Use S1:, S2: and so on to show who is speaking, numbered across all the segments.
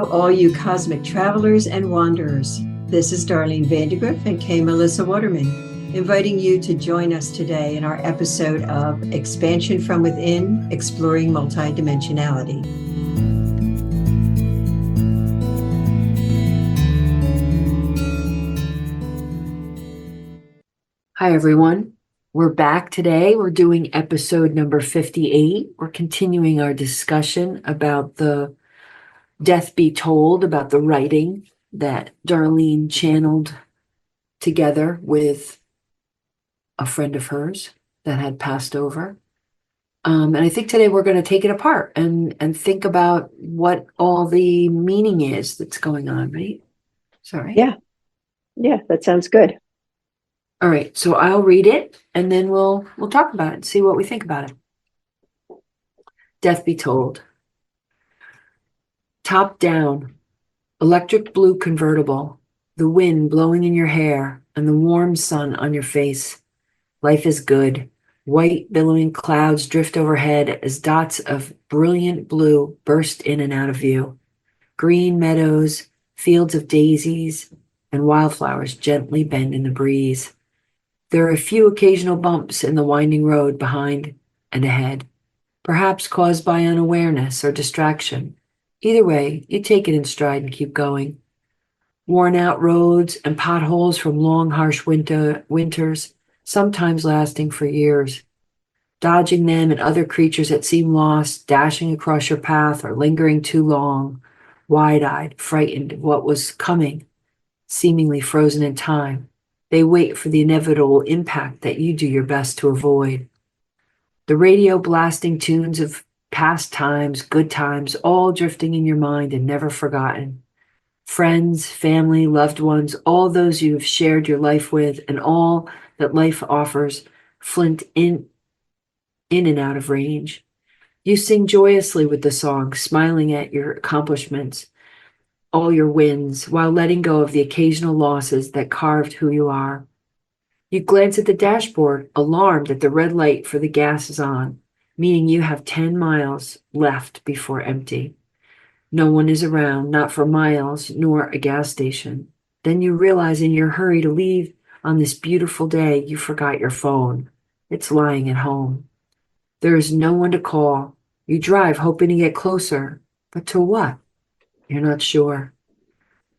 S1: Hello, all you cosmic travelers and wanderers. This is Darlene Vandergrift and K. Melissa Waterman, inviting you to join us today in our episode of Expansion from Within, Exploring Multidimensionality.
S2: Hi, everyone. We're back today. We're doing episode number 58. We're continuing our discussion about the Death Be Told, about the writing that Darlene channeled together with a friend of hers that had passed over. And I think today we're going to take it apart and think about what all the meaning is that's going on, right? Sorry.
S3: Yeah, that sounds good.
S2: All right, so I'll read it and then we'll talk about it and see what we think about it. Death Be Told. Top down, electric blue convertible, the wind blowing in your hair and the warm sun on your face. Life is good. White billowing clouds drift overhead as dots of brilliant blue burst in and out of view. Green meadows, fields of daisies, and wildflowers gently bend in the breeze. There are a few occasional bumps in the winding road behind and ahead, perhaps caused by unawareness or distraction. Either way, you take it in stride and keep going. Worn out roads and potholes from long, harsh winters, sometimes lasting for years. Dodging them and other creatures that seem lost, dashing across your path or lingering too long, wide-eyed, frightened of what was coming, seemingly frozen in time. They wait for the inevitable impact that you do your best to avoid. The radio blasting tunes of past times, good times, all drifting in your mind and never forgotten. Friends, family, loved ones, all those you have shared your life with, and all that life offers, flint in and out of range. You sing joyously with the song, smiling at your accomplishments, all your wins, while letting go of the occasional losses that carved who you are. You glance at the dashboard, alarmed that the red light for the gas is on, meaning you have 10 miles left before empty. No one is around, not for miles, nor a gas station. Then you realize in your hurry to leave on this beautiful day, you forgot your phone. It's lying at home. There is no one to call. You drive hoping to get closer, but to what? You're not sure.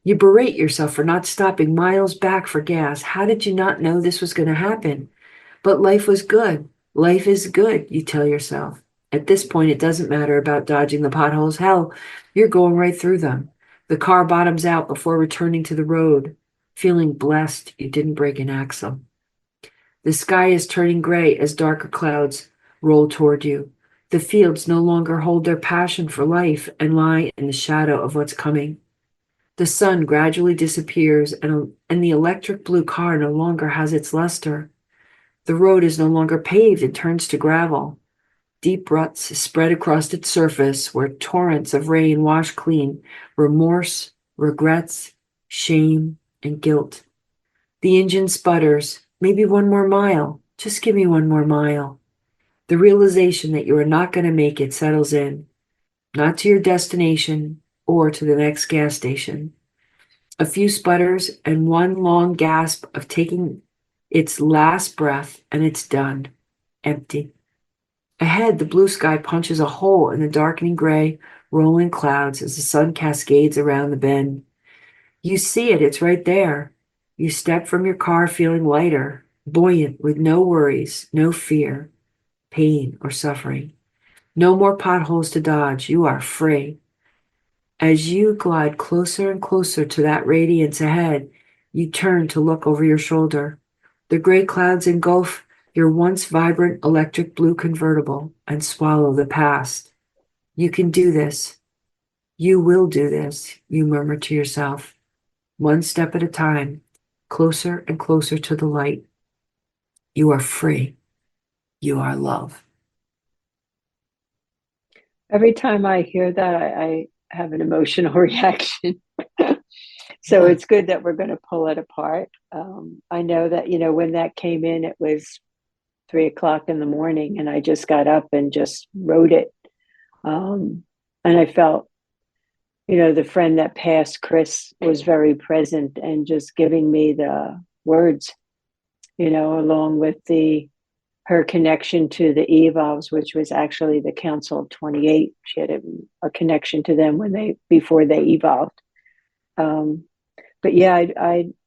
S2: You berate yourself for not stopping miles back for gas. How did you not know this was going to happen? But life was good. Life is good, you tell yourself. At this point, it doesn't matter about dodging the potholes. Hell, you're going right through them. The car bottoms out before returning to the road, feeling blessed you didn't break an axle. The sky is turning gray as darker clouds roll toward you. The fields no longer hold their passion for life and lie in the shadow of what's coming. The sun gradually disappears and the electric blue car no longer has its luster. The road is no longer paved and turns to gravel. Deep ruts spread across its surface where torrents of rain wash clean remorse, regrets, shame, and guilt. The engine sputters. Maybe one more mile. Just give me one more mile. The realization that you are not going to make it settles in, not to your destination or to the next gas station. A few sputters and one long gasp of taking its last breath, and it's done. Empty. Ahead, the blue sky punches a hole in the darkening gray, rolling clouds as the sun cascades around the bend. You see it, it's right there. You step from your car feeling lighter, buoyant, with no worries, no fear, pain, or suffering. No more potholes to dodge. You are free. As you glide closer and closer to that radiance ahead, you turn to look over your shoulder. The gray clouds engulf your once vibrant electric blue convertible and swallow the past. You can do this. You will do this, you murmur to yourself. One step at a time, closer and closer to the light. You are free. You are love.
S3: Every time I hear that, I have an emotional reaction. So it's good that we're going to pull it apart. I know that, when that came in, it was 3:00 in the morning, and I just got up and just wrote it. And I felt the friend that passed, Chrys, was very present and just giving me the words, along with her connection to the evolves, which was actually the Council of 28. She had a connection to them before they evolved. But yeah,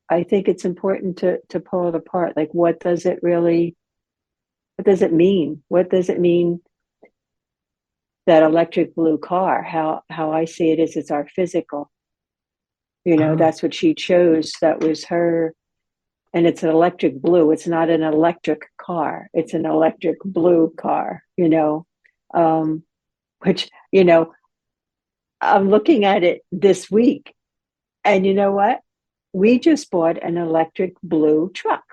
S3: I think it's important to pull it apart. Like, what does it mean? What does it mean, that electric blue car? How I see it is, it's our physical. That's what she chose. That was her. And it's an electric blue. It's not an electric car. It's an electric blue car, which, I'm looking at it this week. And you know what? We just bought an electric blue truck.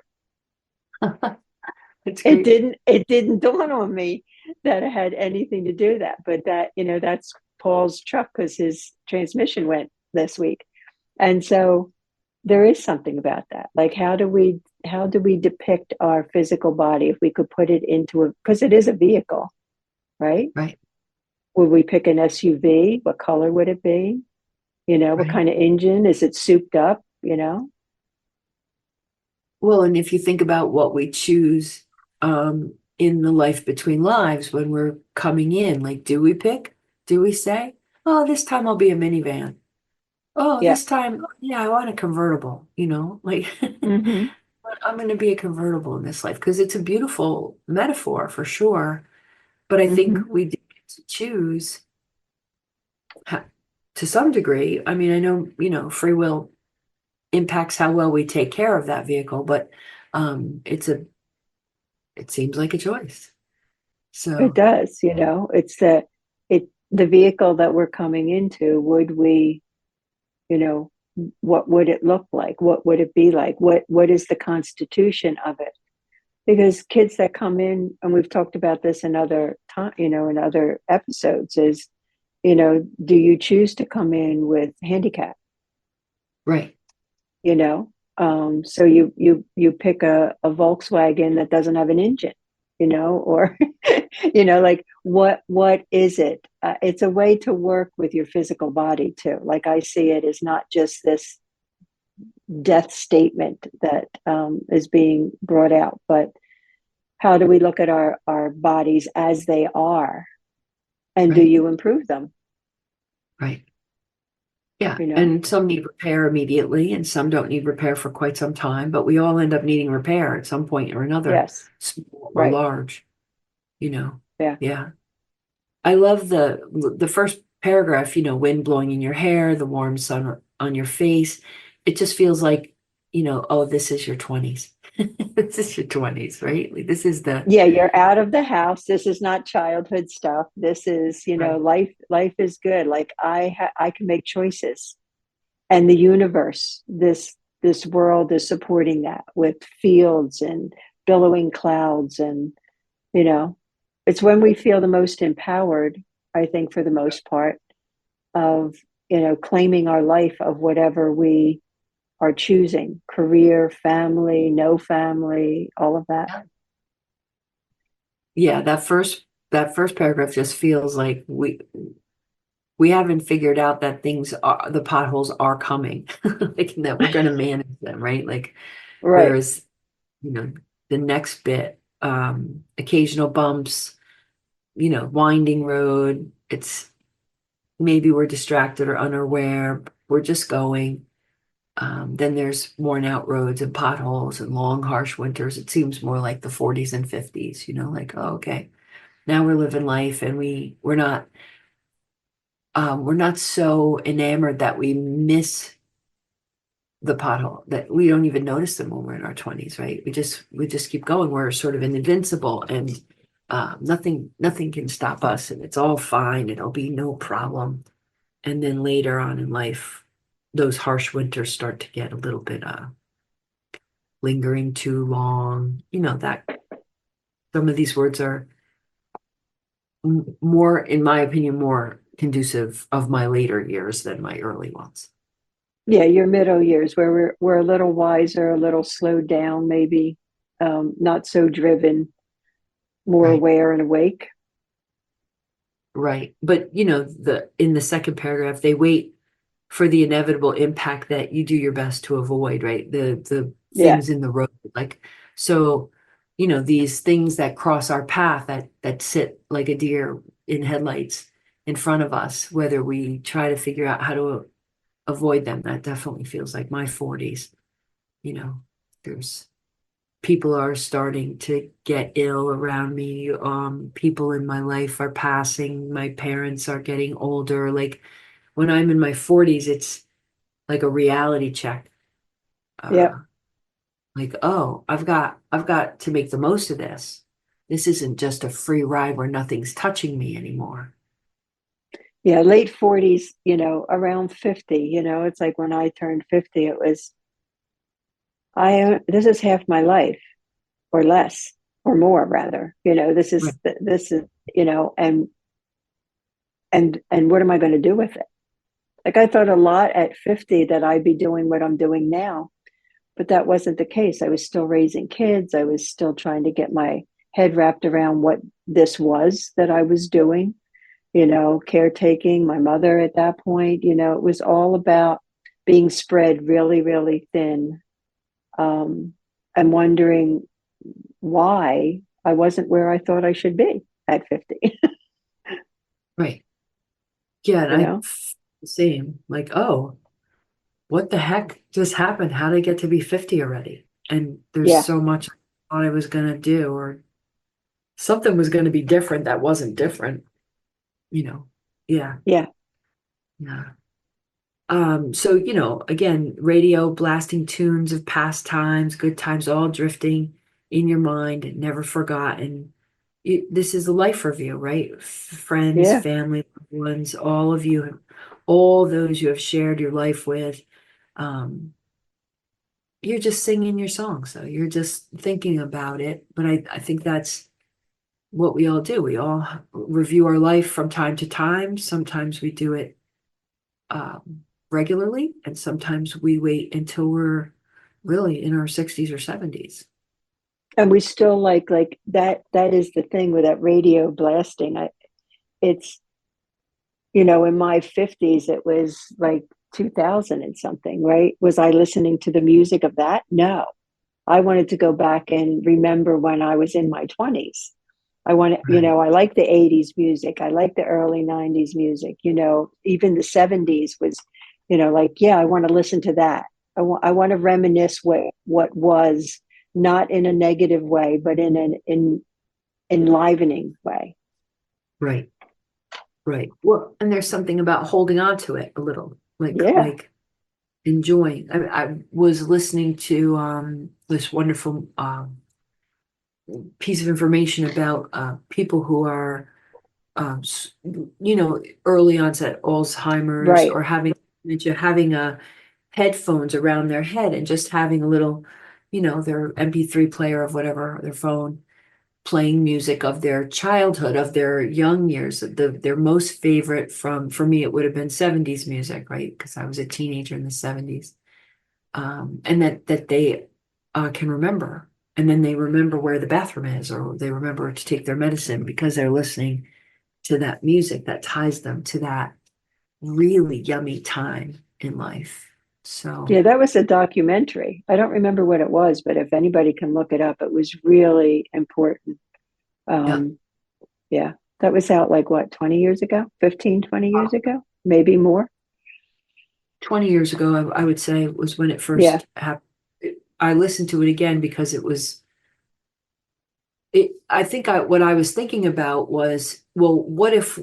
S3: It didn't dawn on me that it had anything to do that, but that's Paul's truck, because his transmission went this week. And so there is something about that. Like, how do we depict our physical body if we could put it into because it is a vehicle, right?
S2: Right.
S3: Would we pick an SUV? What color would it be?
S2: Right.
S3: What kind of engine? Is it souped up?
S2: Well, and if you think about what we choose in the life between lives when we're coming in, like, do we say, oh, this time I'll be a minivan. Oh,
S3: Yeah.
S2: this time, yeah, I want a convertible, like
S3: Mm-hmm.
S2: I'm going to be a convertible in this life, because it's a beautiful metaphor for sure. But I think
S3: Mm-hmm.
S2: we do get to choose to some degree. I mean, I know, free will impacts how well we take care of that vehicle, but it seems like a choice.
S3: It
S2: So,
S3: does, it's the vehicle that we're coming into. Would we, what would it look like? What would it be like? What is the constitution of it? Because kids that come in, and we've talked about this in other time, in other episodes, is, do you choose to come in with handicap?
S2: right.
S3: So you pick a Volkswagen that doesn't have an engine, or like, what is it? It's a way to work with your physical body too. Like, I see it as not just this death statement that is being brought out, but how do we look at our bodies as they are, and do
S2: Right.
S3: you improve them?
S2: Right. Yeah. And some need repair immediately, and some don't need repair for quite some time, but we all end up needing repair at some point or another,
S3: Yes.
S2: small or
S3: Right.
S2: large,
S3: Yeah.
S2: Yeah. I love the first paragraph, wind blowing in your hair, the warm sun on your face. It just feels like, oh, this is your 20s. This is your 20s, right? Like, this is the
S3: Yeah, you're out of the house. This is not childhood stuff. This is,
S2: right.
S3: life is good. Like, I can make choices, and the universe, this world is supporting that with fields and billowing clouds. And it's when we feel the most empowered, I think, for the most part, of claiming our life, of whatever we are choosing: career, family, no family, all of that.
S2: Yeah, that first paragraph just feels like we haven't figured out that the potholes are coming, like, that we're going to manage them, right? Like,
S3: Right.
S2: whereas, the next bit, occasional bumps, winding road, it's maybe we're distracted or unaware, we're just going. Then there's worn out roads and potholes and long, harsh winters. It seems more like the 40s and 50s, like, oh, okay, now we're living life, and we're not so enamored that we miss the pothole, that we don't even notice them when we're in our 20s, right? We just keep going. We're sort of invincible, and nothing can stop us, and it's all fine. It'll be no problem. And then later on in life, those harsh winters start to get a little bit lingering too long. That some of these words are more, in my opinion, more conducive of my later years than my early ones.
S3: Yeah, your middle years, where we're a little wiser, a little slowed down, maybe, not so driven, more
S2: Right.
S3: aware and awake.
S2: Right. But in the second paragraph, they wait for the inevitable impact that you do your best to avoid, right? The
S3: Yeah,
S2: things in the road. Like, so, these things that cross our path that sit like a deer in headlights in front of us, whether we try to figure out how to avoid them, that definitely feels like my 40s. There's people are starting to get ill around me. People in my life are passing. My parents are getting older. Like when I'm in my 40s, it's like a reality check.
S3: yeah,
S2: Uh, like, oh, I've got to make the most of this. This isn't just a free ride where nothing's touching me anymore.
S3: yeah. Late 40s, around 50, it's like when I turned 50, it was, this is half my life or less or more rather,
S2: Right.
S3: this is, and what am I going to do with it? Like I thought a lot at 50 that I'd be doing what I'm doing now, but that wasn't the case. I was still raising kids. I was still trying to get my head wrapped around what this was that I was doing, caretaking my mother at that point. It was all about being spread really, really thin, and wondering why I wasn't where I thought I should be at 50,
S2: Right. Yeah, and
S3: you know?
S2: the same. Like, oh, what the heck just happened? How did I get to be 50 already? And there's
S3: Yeah,
S2: so much I thought I was gonna do, or something was gonna be different that wasn't different, you know. Yeah,
S3: yeah.
S2: yeah. So again, radio blasting tunes of past times, good times, all drifting in your mind, never forgotten. This is a life review, right? Friends,
S3: Yeah.
S2: family, loved ones, all of you, all those you have shared your life with. Um, you're just singing your song, so you're just thinking about it. But I think that's what we all do. We all review our life from time to time. Sometimes we do it regularly, and sometimes we wait until we're really in our 60s or 70s.
S3: And we still like that is the thing with that radio blasting. It's, in my 50s, it was like 2000 and something, right? Was I listening to the music of that? No. I wanted to go back and remember when I was in my 20s. I want to,
S2: Right.
S3: I like the 80s music. I like the early 90s music, even the 70s was, like, yeah, I want to listen to that. I want to reminisce what was, not in a negative way, but in an enlivening way.
S2: Right. Right. Well, and there's something about holding on to it a little, like
S3: Yeah.
S2: enjoying. I was listening to this wonderful piece of information about people who are early onset Alzheimer's
S3: Right.
S2: or having dementia, having headphones around their head and just having a little, their MP3 player of whatever, their phone, playing music of their childhood, of their young years. Their most favorite for me, it would have been 70s music, right? Because I was a teenager in the 70s. And that they can remember. And then they remember where the bathroom is, or they remember to take their medicine because they're listening to that music that ties them to that really yummy time in life. So,
S3: Yeah, that was a documentary. I don't remember what it was, but if anybody can look it up, it was really important.
S2: yeah,
S3: Um, yeah, that was out like what, 20 years ago, 15, 20 years ago, maybe more.
S2: 20 years ago, I would say was when it
S3: Yeah,
S2: first happened. I listened to it again because I think what I was thinking about was, well, what if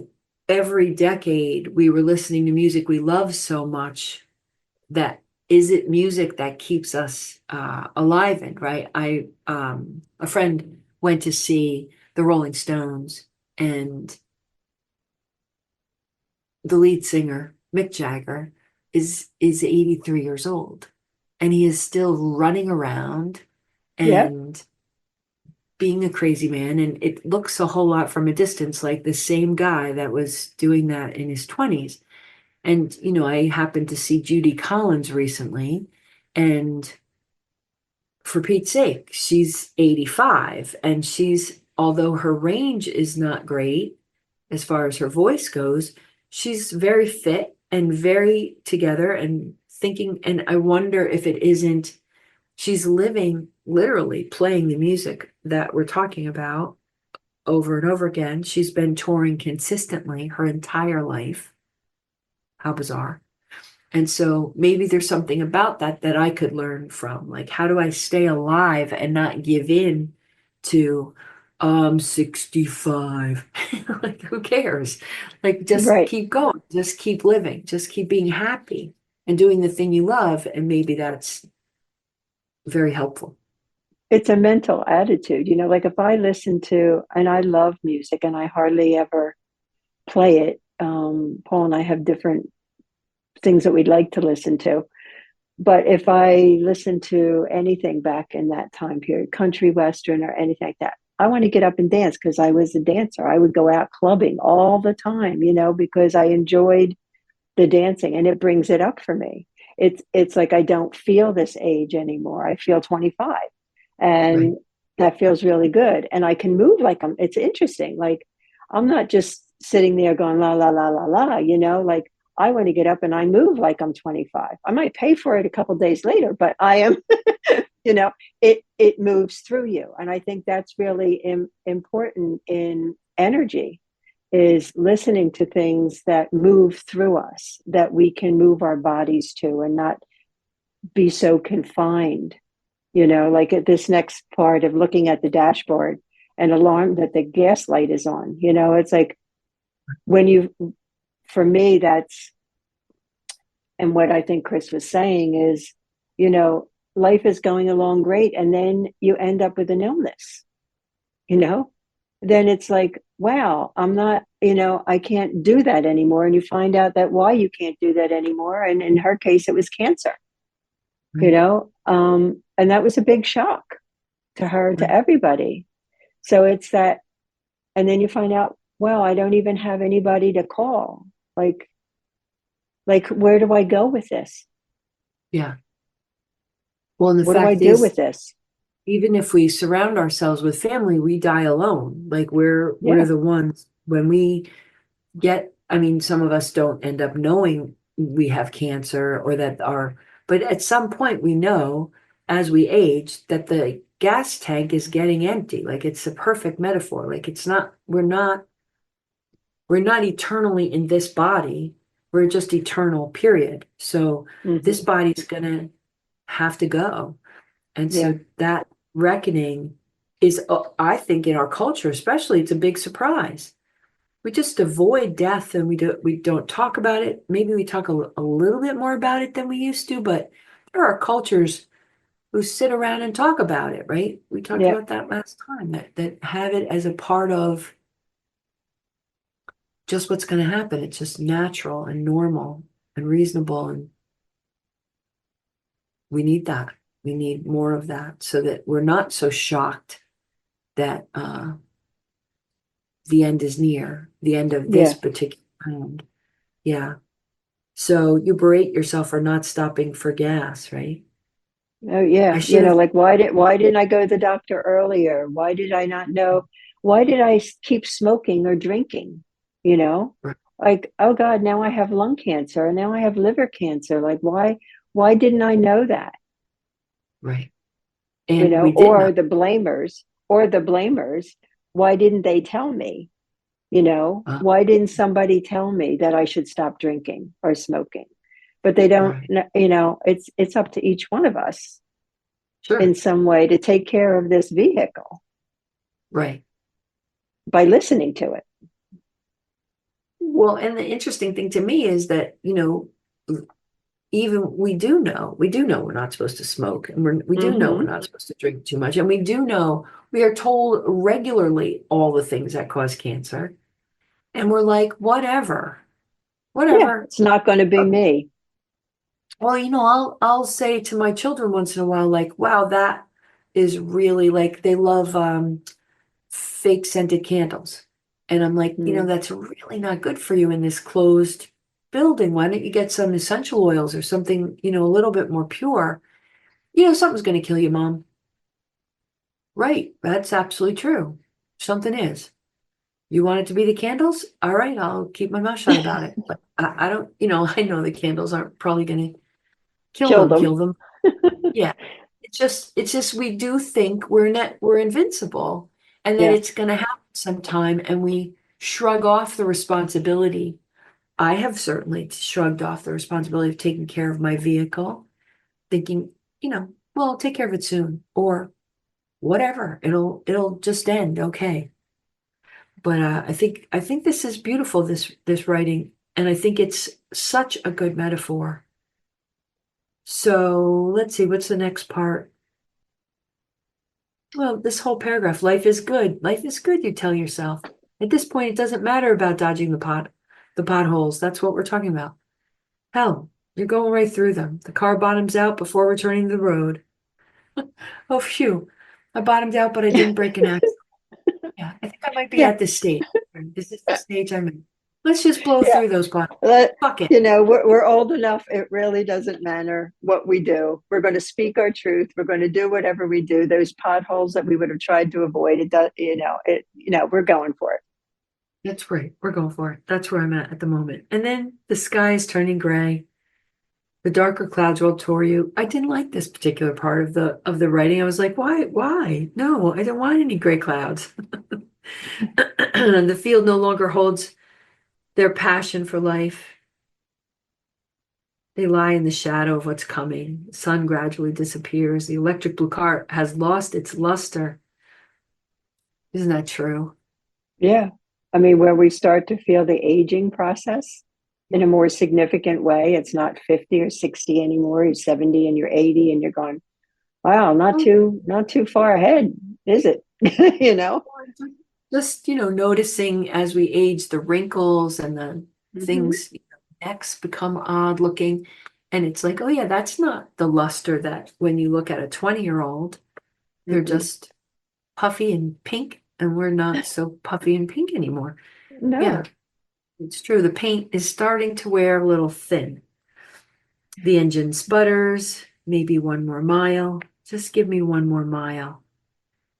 S2: every decade we were listening to music we love so much that is it music that keeps us alive and right? A friend went to see the Rolling Stones, and the lead singer, Mick Jagger, is 83 years old, and he is still running around
S3: yeah,
S2: and being a crazy man. And it looks a whole lot from a distance like the same guy that was doing that in his 20s. And I happened to see Judy Collins recently, and for Pete's sake, she's 85, and although her range is not great, as far as her voice goes. She's very fit and very together and thinking. And I wonder if it isn't, she's living, literally playing the music that we're talking about over and over again. She's been touring consistently her entire life. How bizarre. And so maybe there's something about that that I could learn from. Like, how do I stay alive and not give in to, 65? Like, who cares? Like, just
S3: Right.
S2: keep going, just keep living, just keep being happy and doing the thing you love. And maybe that's very helpful.
S3: It's a mental attitude, like if I listen to, and I love music and I hardly ever play it. Paul and I have different things that we'd like to listen to. But if I listen to anything back in that time period, country, western, or anything like that, I want to get up and dance because I was a dancer. I would go out clubbing all the time, because I enjoyed the dancing, and it brings it up for me. It's like I don't feel this age anymore. I feel 25, and
S2: Right.
S3: that feels really good. And I can move like it's interesting. Like I'm not just sitting there going la la la la la, like I want to get up and I move like I'm 25. I might pay for it a couple days later, but I am, it moves through you. And I think that's really important in energy, is listening to things that move through us, that we can move our bodies to and not be so confined. Like at this next part of looking at the dashboard and alarm that the gas light is on, it's like for me, that's, and what I think Chrys was saying is, life is going along great. And then you end up with an illness, then it's like, wow, I'm not, I can't do that anymore. And you find out that why you can't do that anymore. And in her case, it was cancer, and that was a big shock to her, to everybody. So it's that, and then you find out, well, I don't even have anybody to call. Like, where do I go with this?
S2: Yeah. Well, and the
S3: What do I
S2: fact
S3: do
S2: is,
S3: with this?
S2: even if we surround ourselves with family, we die alone. Like we're
S3: Yeah.
S2: the ones when we get, I mean, some of us don't end up knowing we have cancer or that but at some point we know as we age that the gas tank is getting empty. Like it's a perfect metaphor. Like it's not, we're not eternally in this body. We're just eternal, period. So this body's gonna have to go. And
S3: Yeah.
S2: so that reckoning is, I think in our culture, especially, it's a big surprise. We just avoid death and we don't talk about it. Maybe we talk a little bit more about it than we used to, but there are cultures who sit around and talk about it, right? We talked
S3: Yeah.
S2: about that last time, that have it as a part of just what's going to happen. It's just natural and normal and reasonable. And we need that. We need more of that so that we're not so shocked that the end is near, the end of this
S3: Yeah.
S2: particular round. Yeah. So you berate yourself for not stopping for gas, right?
S3: Oh yeah.
S2: I should have.
S3: Like why didn't I go to the doctor earlier? Why did I not know? Why did I keep smoking or drinking? You know,
S2: Right.
S3: like, oh God, now I have lung cancer and now I have liver cancer. Like why didn't I know that?
S2: Right. And we did
S3: Or
S2: not.
S3: the blamers, why didn't they tell me?
S2: Uh,
S3: Why didn't somebody tell me that I should stop drinking or smoking? But they don't,
S2: right.
S3: it's up to each one of us
S2: Sure.
S3: in some way to take care of this vehicle
S2: Right.
S3: by listening to it.
S2: Well, and the interesting thing to me is that, even we do know we're not supposed to smoke, and we do know we're
S3: Mm-hmm.
S2: not supposed to drink too much, and we do know we are told regularly all the things that cause cancer, and we're like, whatever,
S3: Yeah,
S2: whatever.
S3: it's not going to be me.
S2: Well, I'll say to my children once in a while, like, wow, that is really like they love fake scented candles. And I'm like,
S3: Mm.
S2: that's really not good for you in this closed building. Why don't you get some essential oils or something, a little bit more pure? Something's going to kill you, Mom. Right. That's absolutely true. Something is. You want it to be the candles? All right, I'll keep my mouth shut about it. But I don't, I know the candles aren't probably going to
S3: Kill them.
S2: kill them. Yeah. It's just we do think we're invincible and that
S3: Yeah.
S2: it's going to happen sometime, and we shrug off the responsibility. I have certainly shrugged off the responsibility of taking care of my vehicle, thinking, well, I'll take care of it soon, or whatever. It'll just end. Okay. But I think this is beautiful, this writing, and I think it's such a good metaphor. So let's see, what's the next part? Well, this whole paragraph, life is good. Life is good, you tell yourself. At this point, it doesn't matter about dodging the potholes. That's what we're talking about. Hell, you're going right through them. The car bottoms out before returning to the road. Oh, phew. I bottomed out, but I didn't break an axle. Yeah, I think I might be
S3: Yeah.
S2: at this stage. This is the stage I'm in. Let's just blow
S3: Yeah.
S2: through those potholes.
S3: Let,
S2: Fuck it.
S3: we're old enough. It really doesn't matter what we do. We're going to speak our truth. We're going to do whatever we do. Those potholes that we would have tried to avoid, it does, we're going for it.
S2: That's right. We're going for it. That's where I'm at the moment. And then the sky is turning gray. The darker clouds roll toward you. I didn't like this particular part of the writing. I was like, why? Why? No, I don't want any gray clouds. The field no longer holds their passion for life. They lie in the shadow of what's coming. The sun gradually disappears. The electric blue car has lost its luster. Isn't that true?
S3: Yeah. I mean, where we start to feel the aging process in a more significant way. It's not 50 or 60 anymore. You're 70 and you're 80 and you're going, wow, not too far ahead, is it? you know?
S2: Just, noticing as we age the wrinkles and the
S3: Mhm.
S2: things, necks become odd looking. And it's like, oh yeah, that's not the luster that when you look at a 20-year-old, they're
S3: Mm-mm.
S2: just puffy and pink, and we're not so puffy and pink anymore.
S3: No.
S2: Yeah, it's true. The paint is starting to wear a little thin. The engine sputters, maybe one more mile. Just give me one more mile.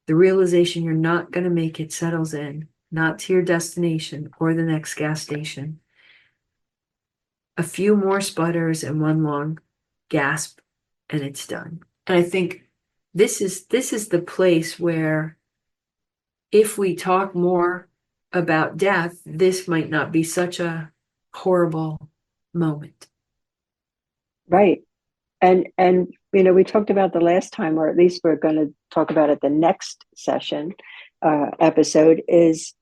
S2: The realization you're not going to make it settles in, not to your destination or the next gas station. A few more sputters and one long gasp, and it's done. And I think this is the place where if we talk more about death, this might not be such a horrible moment.
S3: Right. And we talked about the last time, or at least we're going to talk about it the next session episode is,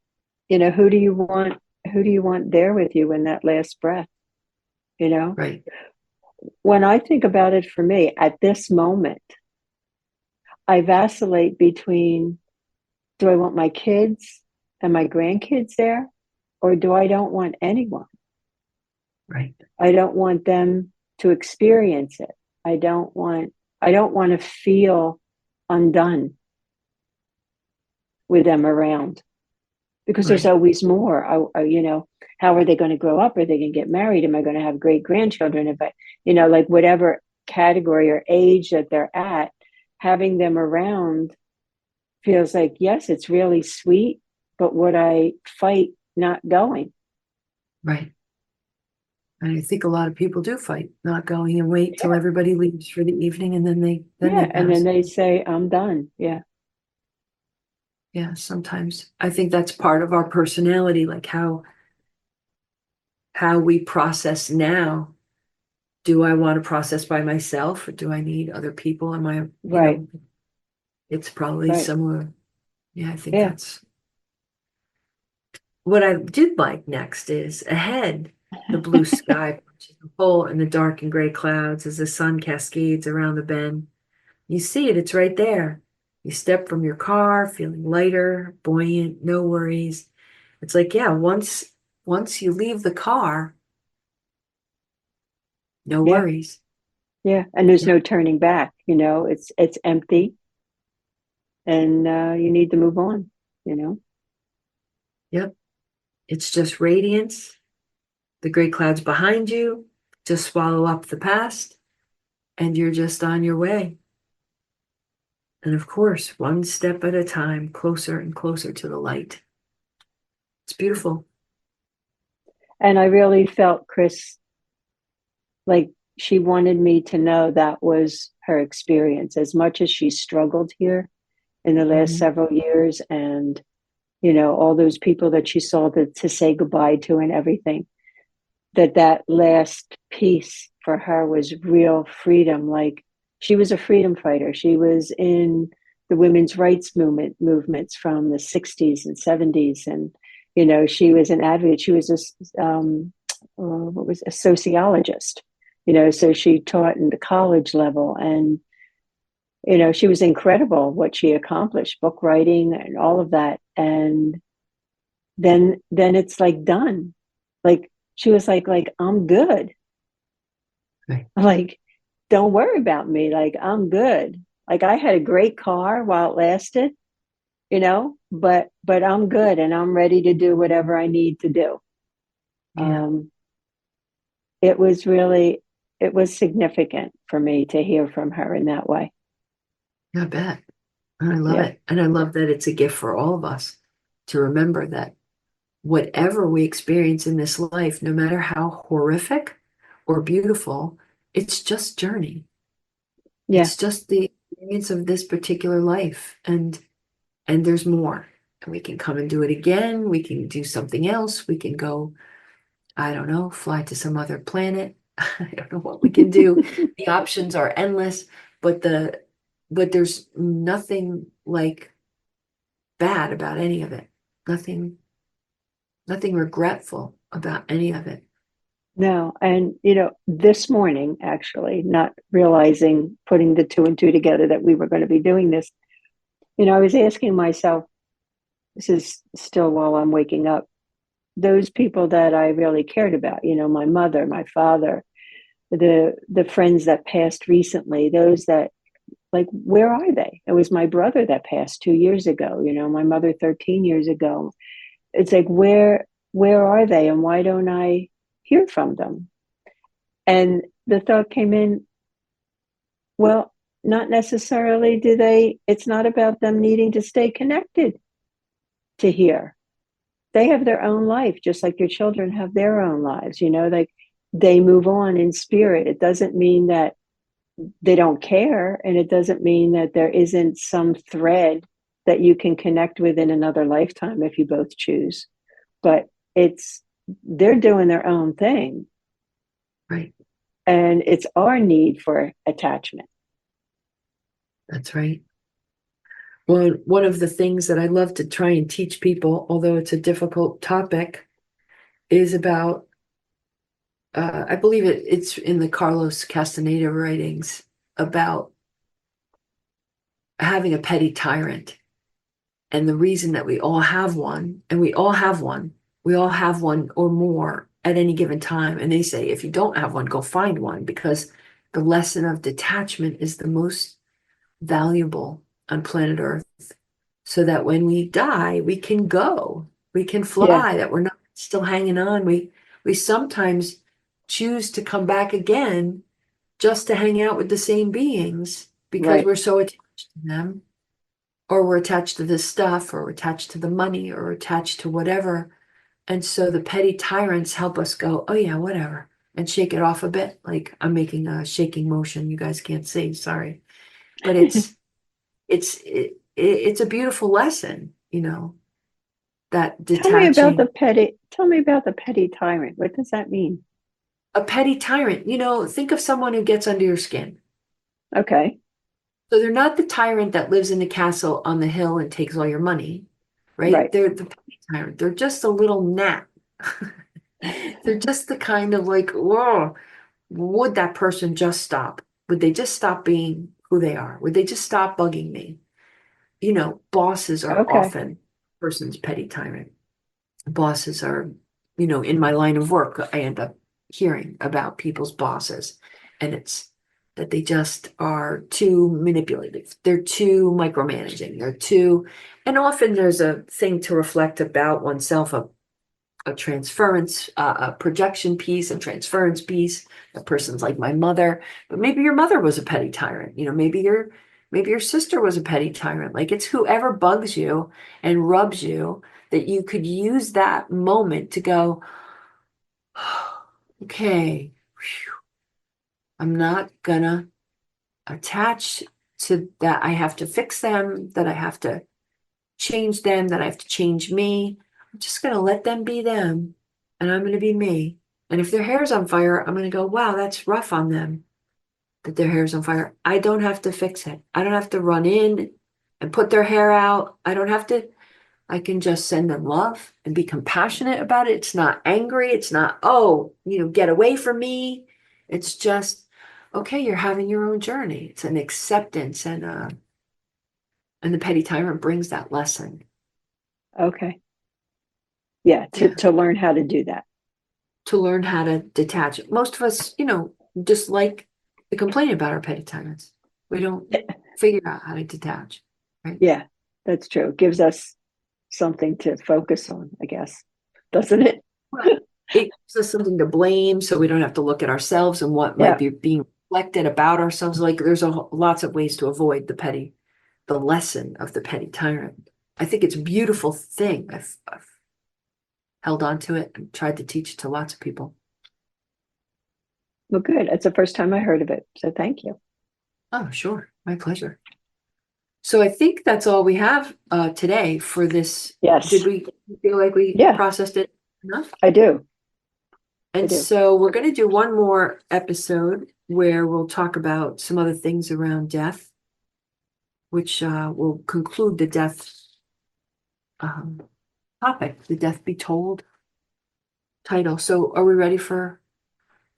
S3: who do you want there with you in that last breath?
S2: Right.
S3: When I think about it for me at this moment, I vacillate between, do I want my kids and my grandkids there, or do I don't want anyone?
S2: Right.
S3: I don't want them to experience it. I don't want to feel undone with them around, because there's
S2: Right.
S3: always more. How are they going to grow up? Are they going to get married? Am I going to have great grandchildren? If I, like whatever category or age that they're at, having them around feels like, yes, it's really sweet, but would I fight not going?
S2: Right. And I think a lot of people do fight, not going and wait till
S3: Yeah.
S2: everybody leaves for the evening, and then they
S3: Yeah. And then
S2: pass.
S3: they say, I'm done. Yeah.
S2: Yeah, sometimes I think that's part of our personality, like how we process now. Do I want to process by myself, or do I need other people? Am I,
S3: Right.
S2: it's probably
S3: Right.
S2: similar. Yeah, I think
S3: Yeah.
S2: that's what I did like next is ahead. The blue sky punches a hole in the dark and gray clouds as the sun cascades around the bend. You see it, it's right there. You step from your car, feeling lighter, buoyant, no worries. It's like, yeah, once you leave the car, no
S3: Yeah.
S2: worries.
S3: Yeah. And there's
S2: Yeah.
S3: no turning back. It's empty, and you need to move on.
S2: Yep. It's just radiance. The gray clouds behind you just swallow up the past, and you're just on your way. And of course, one step at a time, closer and closer to the light. It's beautiful.
S3: And I really felt Chrys, like she wanted me to know that was her experience, as much as she struggled here in the last several years, and all those people that she saw to say goodbye to and everything, that last piece for her was real freedom. Like, she was a freedom fighter. She was in the women's rights movements from the 60s and 70s, and she was an advocate. She was what was a sociologist, so she taught in the college level, and she was incredible what she accomplished, book writing and all of that. And then it's like done. Like, she was like, I'm good.
S2: Right.
S3: Like, don't worry about me. Like, I'm good. Like, I had a great car while it lasted, but I'm good, and I'm ready to do whatever I need to do.
S2: Yeah.
S3: It was significant for me to hear from her in that way.
S2: I bet. And I love it. And I love that it's a gift for all of us to remember that whatever we experience in this life, no matter how horrific or beautiful, it's just journey.
S3: Yeah.
S2: It's just the experience of this particular life. And there's more. And we can come and do it again. We can do something else. We can go, I don't know, fly to some other planet. I don't know what we can do. The options are endless, but there's nothing like bad about any of it. Nothing regretful about any of it.
S3: No. And, this morning, actually, not realizing, putting the two and two together, that we were going to be doing this, I was asking myself, this is still while I'm waking up, those people that I really cared about, my mother, my father, the friends that passed recently, those that, like, where are they? It was my brother that passed 2 years ago, my mother 13 years ago. It's like, where are they, and why don't I hear from them? And the thought came in, well, not necessarily it's not about them needing to stay connected to hear. They have their own life, just like your children have their own lives, like, they move on in spirit. It doesn't mean that they don't care, and it doesn't mean that there isn't some thread that you can connect with in another lifetime if you both choose. But they're doing their own thing.
S2: Right.
S3: And it's our need for attachment.
S2: That's right. Well, one of the things that I love to try and teach people, although it's a difficult topic, is about, I believe it's in the Carlos Castaneda writings, about having a petty tyrant. And the reason that we all have one, and we all have one or more at any given time. And they say, if you don't have one, go find one, because the lesson of detachment is the most valuable on planet Earth. So that when we die, we can go, we can fly, that we're not still hanging on. We sometimes choose to come back again just to hang out with the same beings because we're so attached to them, or we're attached to this stuff, or we're attached to the money, or attached to whatever. And so the petty tyrants help us go, oh yeah, whatever, and shake it off a bit. Like, I'm making a shaking motion. You guys can't see, sorry. But it's a beautiful lesson, that
S3: Tell me about
S2: detaching.
S3: the petty tyrant. What does that mean?
S2: A petty tyrant, think of someone who gets under your skin.
S3: Okay.
S2: So they're not the tyrant that lives in the castle on the hill and takes all your money, right?
S3: Right.
S2: They're the petty tyrant. They're just a little gnat. They're just the kind of like, whoa, would that person just stop? Would they just stop being who they are? Would they just stop bugging me? Bosses are
S3: Okay.
S2: often a person's petty tyrant. Bosses are, in my line of work, I end up hearing about people's bosses, and it's that they just are too manipulative. They're too micromanaging. And often there's a thing to reflect about oneself, a transference, a projection piece, a transference piece. A person's like my mother, but maybe your mother was a petty tyrant. Maybe Maybe your sister was a petty tyrant. Like, it's whoever bugs you and rubs you, that you could use that moment to go, okay, whew, I'm not gonna attach to that. I have to fix them, that I have to change them, that I have to change me. I'm just gonna let them be them, and I'm gonna be me. And if their hair's on fire, I'm gonna go, wow, that's rough on them that their hair's on fire. I don't have to fix it. I don't have to run in and put their hair out. I don't have to. I can just send them love and be compassionate about it. It's not angry. It's not, oh, get away from me. It's just, okay, you're having your own journey. It's an acceptance, and the petty tyrant brings that lesson.
S3: Okay. Yeah, to learn how to do that.
S2: To learn how to detach. Most of us, just like to complain about our petty tyrants. We don't figure out how to detach, right?
S3: Yeah, that's true. It gives us something to focus on, I guess, doesn't it?
S2: Right. It gives us something to blame, so we don't have to look at ourselves and what might be being reflected about ourselves. Like, there's lots of ways to avoid the lesson of the petty tyrant. I think it's a beautiful thing. I've held on to it and tried to teach it to lots of people.
S3: Well, good. It's the first time I heard of it, so thank you.
S2: Oh, sure. My pleasure. So I think that's all we have today for this.
S3: Yes.
S2: Did we feel like we processed it enough?
S3: I do.
S2: And so we're going to do one more episode where we'll talk about some other things around death, which will conclude the death topic, the Death Be Told title. So are we ready for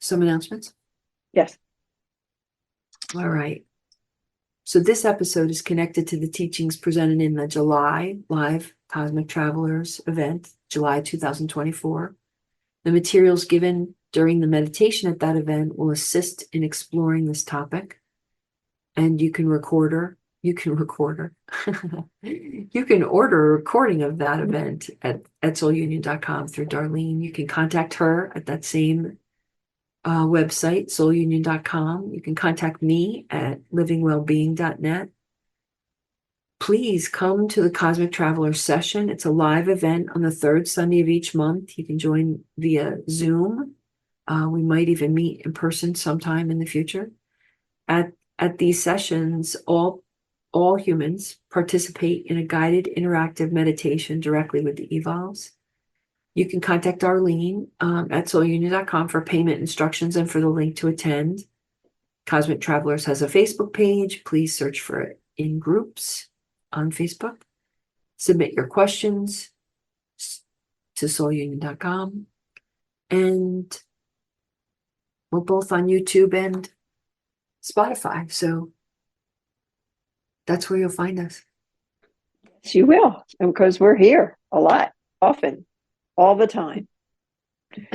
S2: some announcements?
S3: Yes.
S2: All right. So this episode is connected to the teachings presented in the July Live Cosmic Travelers event, July 2024. The materials given during the meditation at that event will assist in exploring this topic. And you can order a recording of that event at soulunion.com through Darlene. You can contact her at that same website, soulunion.com. You can contact me at livingwellbeing.net. Please come to the Cosmic Traveler session. It's a live event on the third Sunday of each month. You can join via Zoom. We might even meet in person sometime in the future. At these sessions, all humans participate in a guided interactive meditation directly with the evolves. You can contact Darlene at soulunion.com for payment instructions and for the link to attend. Cosmic Travelers has a Facebook page. Please search for it in groups on Facebook. Submit your questions to soulunion.com. And we're both on YouTube and Spotify. So that's where you'll find us.
S3: Yes, you will. And because we're here a lot, often, all the time.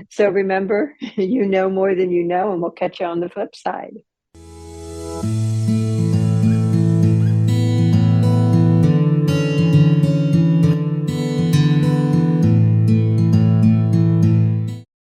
S3: So remember, you know more than you know, and we'll catch you on the flip side.